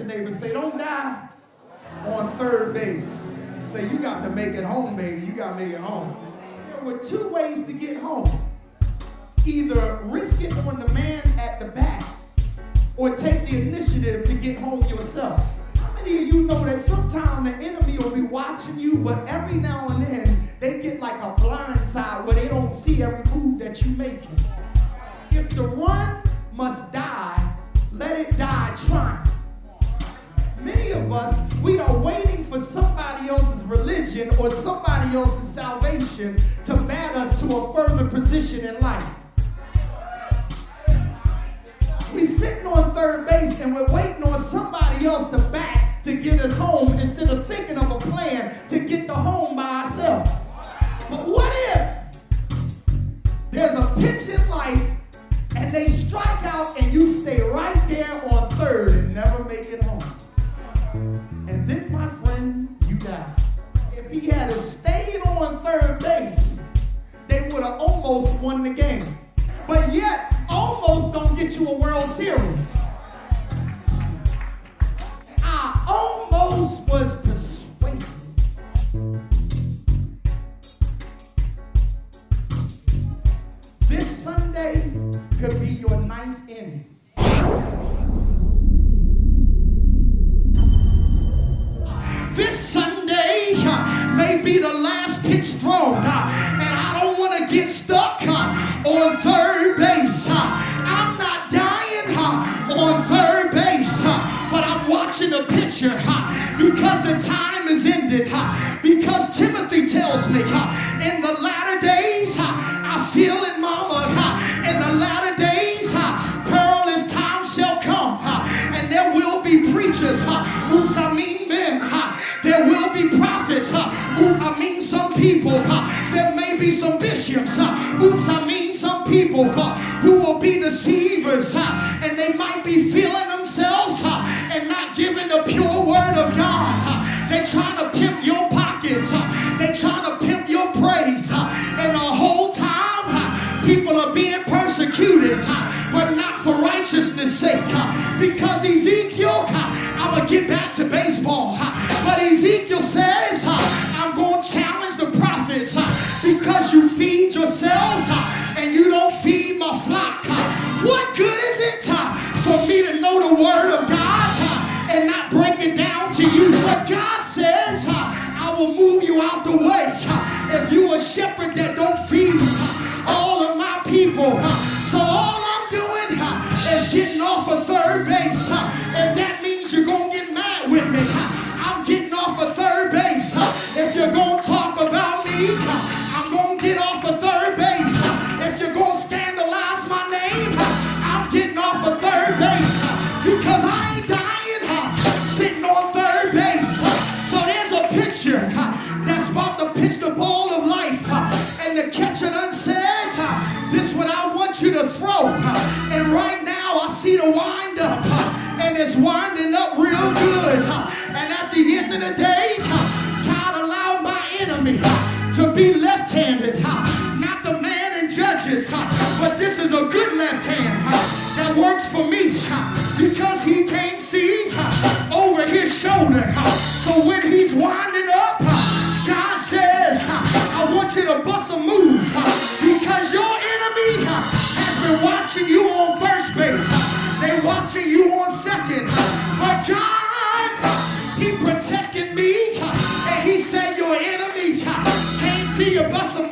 your neighbor, say, don't die on third base. Say, you got to make it home, baby. You got to make it home. There were two ways to get home. Either risk it on the man at the back or take the initiative to get home yourself. How many of you know that sometimes the enemy will be watching you, but every now and then they get like a blind side where they don't see every move that you making? If the run must die, let it die trying. Many of us, we are waiting for somebody else's religion or somebody else's salvation to bat us to a further position in life. We sitting on third base and we're waiting on somebody else to bat to get us home instead of thinking of a plan to get the home by ourselves. But what if there's a pitch in life and they strike out and you stay right there on third and never make it home? And then, my friend, you die. If he had stayed on third base, they would have almost won the game. But yet, almost don't get you a World Series. I almost was persuaded. This Sunday could be your ninth inning. This Sunday may be the last pitch thrown, and I don't want to get stuck on third base. I'm not dying on third base, but I'm watching the pitcher because the time is ended. Because Timothy tells me in the latter days, I feel it, mama, in the latter days, perilous time shall come, and there will be preachers, men. There will be prophets, some people. There may be some bishops, some people who will be deceivers, and they might be feeling themselves and not giving the pure word of God. They're trying to pimp your pockets. They're trying to pimp your praise. And the whole time, people are being persecuted, but not for righteousness' sake. Because Ezekiel, I'm going to get back to baseball, but Ezekiel says, I'm going to challenge the prophets because you feed yourselves and you don't feed my flock. What good is it for me to know the word of God and not break it down to you? But God says, I will move you out the way if you a shepherd that don't feed all of my people. So all I'm doing is getting off of third base. If that means you're going to get mad with me, I'm getting off of third base. If you're going to talk about me, I'm going to get off of third base. If you're going to scandalize my name, I'm getting off of third base. Because I ain't dying sitting on third base. So there's a pitcher that's about to pitch the ball of life. And the catcher done said, this is what I want you to throw. And right now I see the wind up. And it's winding up real good. And at the end of the day, God allowed my enemy to be left-handed. Not the man in Judges, but this is a good left hand that works for me. Because he can't see over his shoulder. So when he's winding up, God says, I want you to bust a move. Because your enemy has been watching you on first base. They watching you on second. But God, he protected me. And he said your enemy can't see you bust a